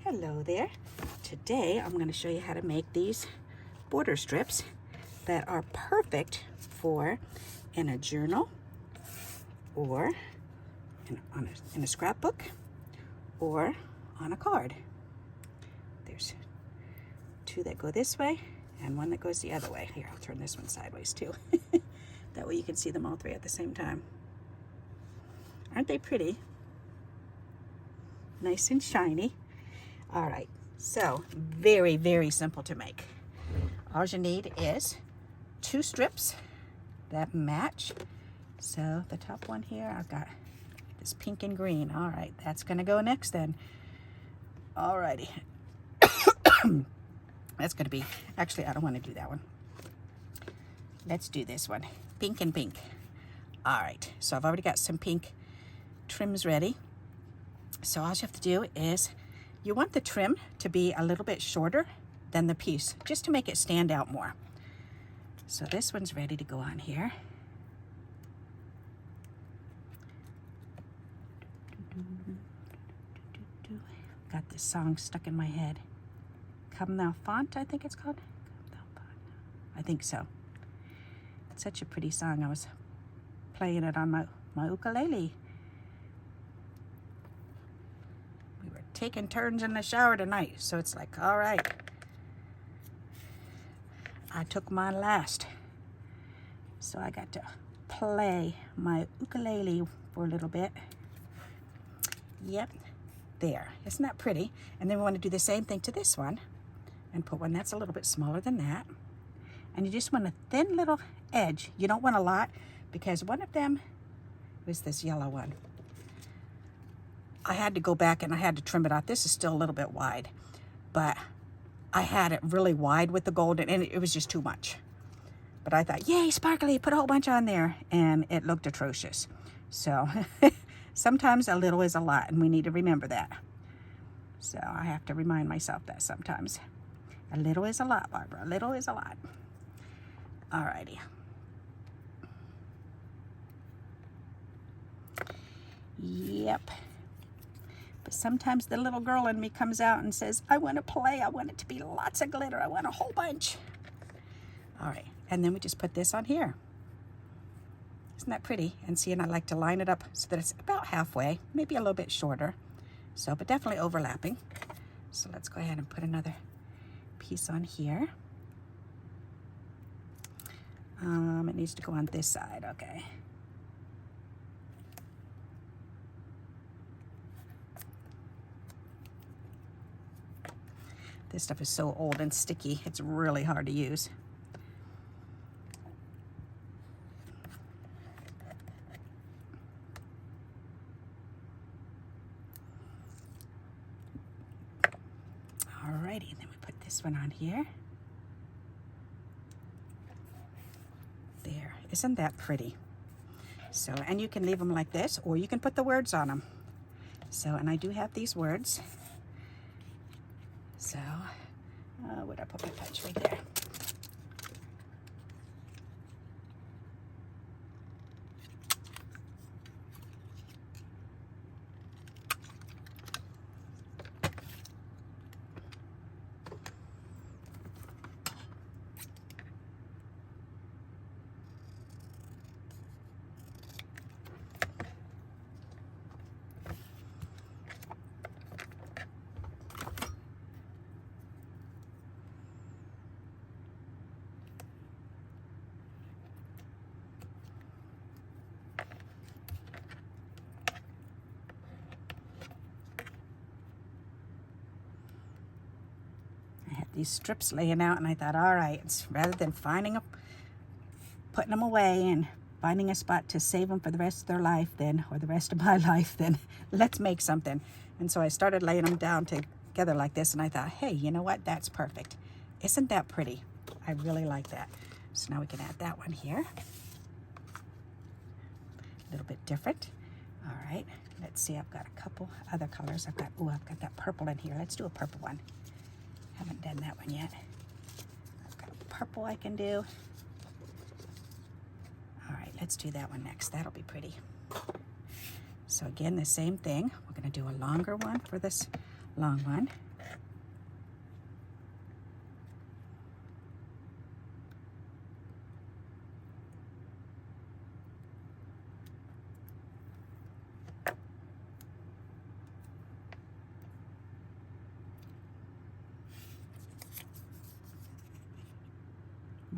Hello there. Today I'm going to show you how to make these border strips that are perfect for in a journal or in a scrapbook or on a card. There's two that go this way and one that goes the other way. Here, I'll turn this one sideways too. That way you can see them all three at the same time. Aren't they pretty? Nice and shiny. All right, so very, very simple to make. All you need is 2 strips that match. So the top one here, I've got this pink and green. All right, that's gonna go next then. All righty. That's gonna be, actually, I don't wanna do that one. Let's do this one, pink and pink. All right, so I've already got some pink trims ready. So all you have to do is, you want the trim to be a little bit shorter than the piece, just to make it stand out more. So this one's ready to go on here. Got this song stuck in my head. Come Thou Font, I think it's called. Come Thou Font. I think so. It's such a pretty song. I was playing it on my ukulele. We were taking turns in the shower tonight, so it's like, all right. I took mine last, so I got to play my ukulele for a little bit. Yep, there. Isn't that pretty? And then we want to do the same thing to this one and put one that's a little bit smaller than that. And you just want a thin little edge. You don't want a lot, because one of them was this yellow one. I had to go back and I had to trim it out. This is still a little bit wide, but I had it really wide with the gold, and it was just too much. But I thought, yay, sparkly, put a whole bunch on there, and it looked atrocious. So sometimes a little is a lot, and we need to remember that. So I have to remind myself that sometimes. A little is a lot, Barbara, a little is a lot. Alrighty. Yep. But sometimes the little girl in me comes out and says, I want to play. I want it to be lots of glitter. I want a whole bunch. All right. And then we just put this on here. Isn't that pretty? And see, and I like to line it up so that it's about halfway, maybe a little bit shorter. So, but definitely overlapping. So let's go ahead and put another piece on here. It needs to go on this side. Okay. This stuff is so old and sticky, it's really hard to use. Alrighty, then we put this one on here. There, isn't that pretty? So, and you can leave them like this, or you can put the words on them. So, and I do have these words. So, where'd I put my punch? Right there. These strips laying out, and I thought, all right, rather than putting them away and finding a spot to save them for the rest of their life then, or the rest of my life then, let's make something. And so I started laying them down together like this, and I thought, hey, you know what? That's perfect. Isn't that pretty? I really like that. So now we can add that one here. A little bit different. All right, let's see, I've got a couple other colors. I've got that purple in here. Let's do a purple one. Haven't done that one yet. I've got purple I can do. All right, let's do that one next. That'll be pretty. So again, the same thing. We're gonna do a longer one for this long one.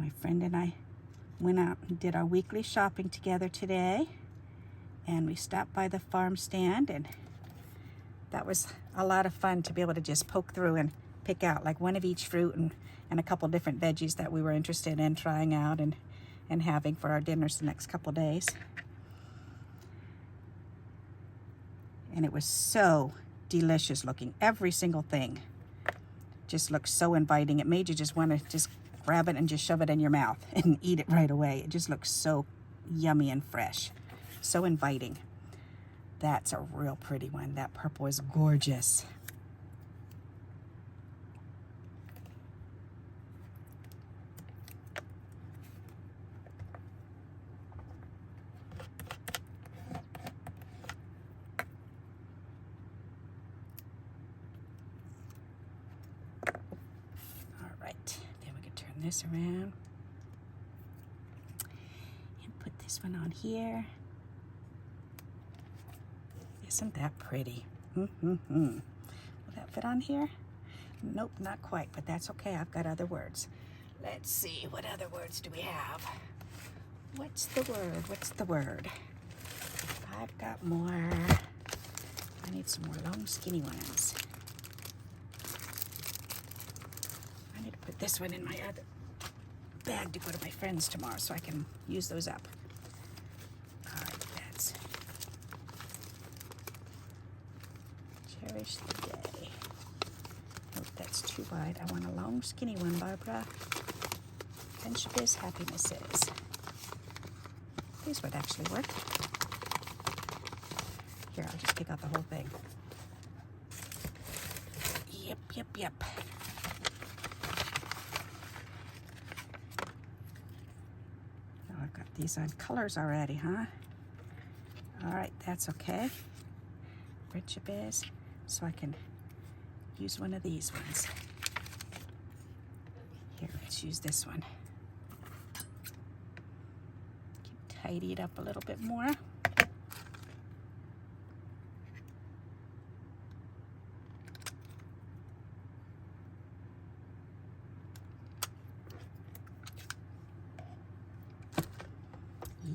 My friend and I went out and did our weekly shopping together today, and we stopped by the farm stand, and that was a lot of fun to be able to just poke through and pick out like one of each fruit and a couple different veggies that we were interested in trying out and having for our dinners the next couple days. And it was so delicious looking. Every single thing just looked so inviting. It made you just want to just grab it and just shove it in your mouth and eat it right away. It just looks so yummy and fresh, so inviting. That's a real pretty one. That purple is gorgeous. All right, then we can turn this around and put this one on here. Isn't that pretty? Will that fit on here? Nope, not quite, but that's okay. I've got other words. Let's see, what other words do we have? What's the word? What's the word? I've got more. I need some more long, skinny ones. I need to put this one in my other bag to go to my friends tomorrow so I can use those up. All right, that's cherish the day. Nope, that's too wide. I want a long, skinny one, Barbara. Friendship is, happiness is. These would actually work. Here, I'll just pick out the whole thing. Yep. Oh, I've got these on colors already, huh? All right, that's okay. Friendship is, so I can use one of these ones. Here, let's use this one. Tidy it up a little bit more.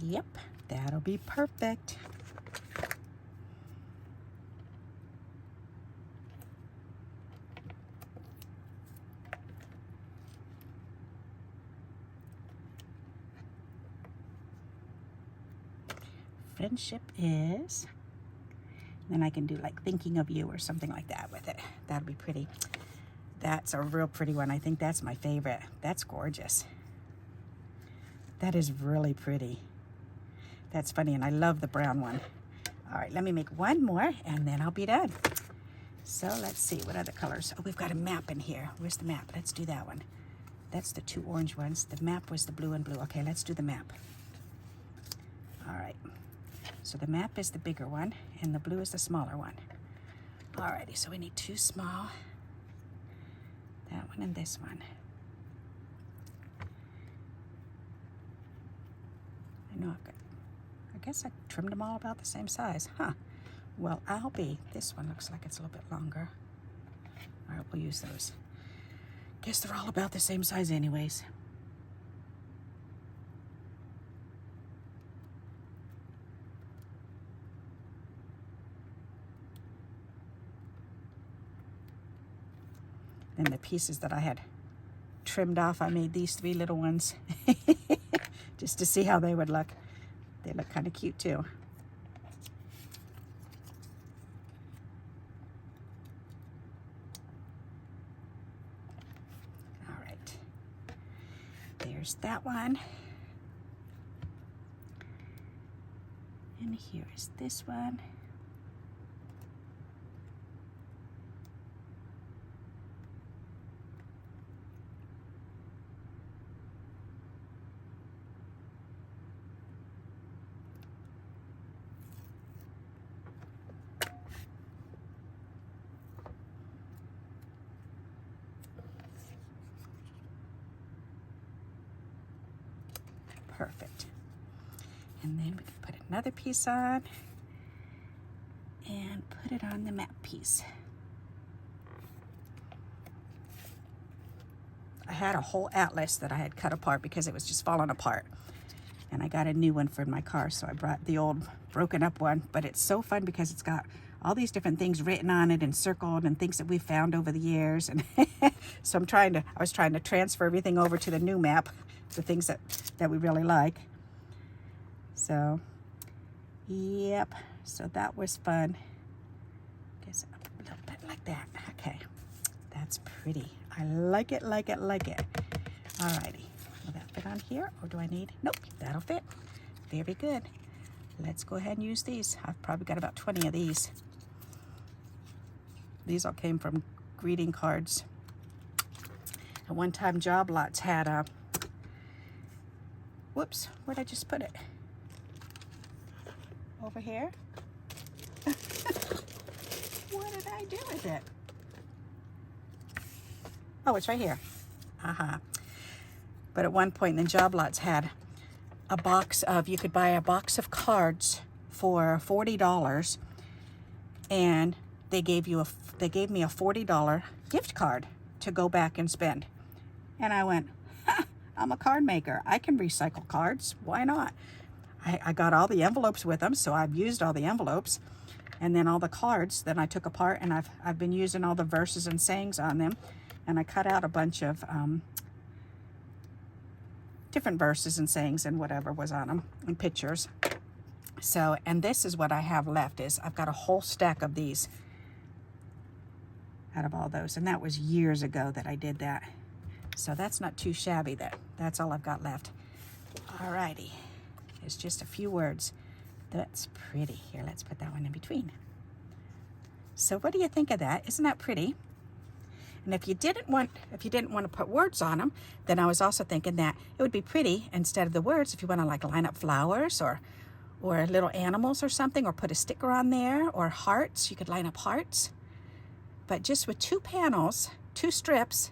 Yep, that'll be perfect. Friendship is, then I can do like thinking of you or something like that with it. That'll be pretty. That's a real pretty one. I think that's my favorite. That's gorgeous. That is really pretty. That's funny, and I love the brown one. All right, let me make one more and then I'll be done. So let's see, what other colors? Oh, we've got a map in here. Where's the map? Let's do that one. That's the two orange ones. The map was the blue and blue. Okay, let's do the map. All right. So the map is the bigger one, and the blue is the smaller one. Alrighty, so we need two small. That one and this one. I guess I trimmed them all about the same size, huh? Well, this one looks like it's a little bit longer. All right, we'll use those. Guess they're all about the same size anyways. Then the pieces that I had trimmed off, I made these three little ones just to see how they would look. They look kind of cute too. All right, there's that one. And here is this one. Perfect. And then we can put another piece on and put it on the map piece. I had a whole atlas that I had cut apart because it was just falling apart. And I got a new one for my car, so I brought the old broken up one. But it's so fun because it's got all these different things written on it and circled and things that we found over the years. And so I was trying to transfer everything over to the new map, the things that we really like. So, yep, so that was fun. Guess a little bit like that. Okay, that's pretty. I like it, like it, like it. Alrighty, will that fit on here, or do I need? Nope, that'll fit. Very good. Let's go ahead and use these. I've probably got about 20 of these. These all came from greeting cards. At one time, Job Lots had a, whoops, where'd I just put it? Over here? What did I do with it? Oh, it's right here. But at one point, then Job Lots had a box of, you could buy a box of cards for $40, and they gave me a $40 gift card to go back and spend. And I went, I'm a card maker. I can recycle cards. Why not? I got all the envelopes with them, so I've used all the envelopes. And then all the cards that I took apart, and I've been using all the verses and sayings on them. And I cut out a bunch of different verses and sayings and whatever was on them, and pictures. So, and this is what I have left, is I've got a whole stack of these out of all those. And that was years ago that I did that. So that's not too shabby. That's all I've got left. Alrighty. There's just a few words. That's pretty. Here, let's put that one in between. So what do you think of that? Isn't that pretty? And if you didn't want to put words on them, then I was also thinking that it would be pretty instead of the words if you want to like line up flowers or little animals or something, or put a sticker on there, or hearts. You could line up hearts. But just with 2 panels, 2 strips,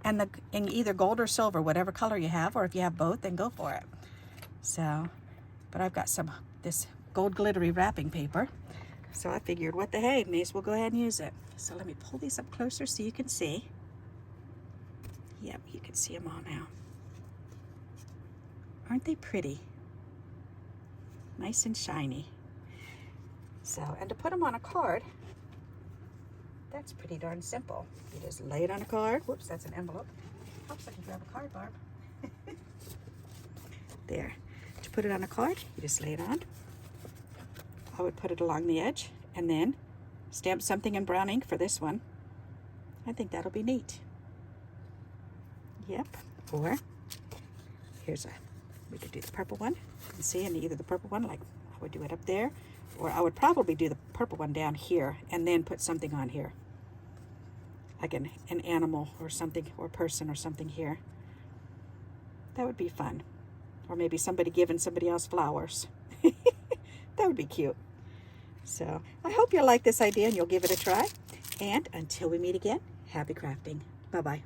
and in either gold or silver, whatever color you have, or if you have both, then go for it. So, but I've got this gold glittery wrapping paper. So I figured, what the hey, may as well go ahead and use it. So let me pull these up closer so you can see. Yep, you can see them all now. Aren't they pretty? Nice and shiny. So, and to put them on a card, that's pretty darn simple. You just lay it on a card. Whoops, that's an envelope. Oops, I can grab a card, Barb. There. To put it on a card, you just lay it on. I would put it along the edge and then stamp something in brown ink for this one. I think that'll be neat. Yep. Or we could do the purple one. And see, and either the purple one, like I would do it up there, or I would probably do the purple one down here and then put something on here. Like an animal or something, or a person or something here. That would be fun. Or maybe somebody giving somebody else flowers. That would be cute. So I hope you'll like this idea and you'll give it a try. And until we meet again, happy crafting. Bye-bye.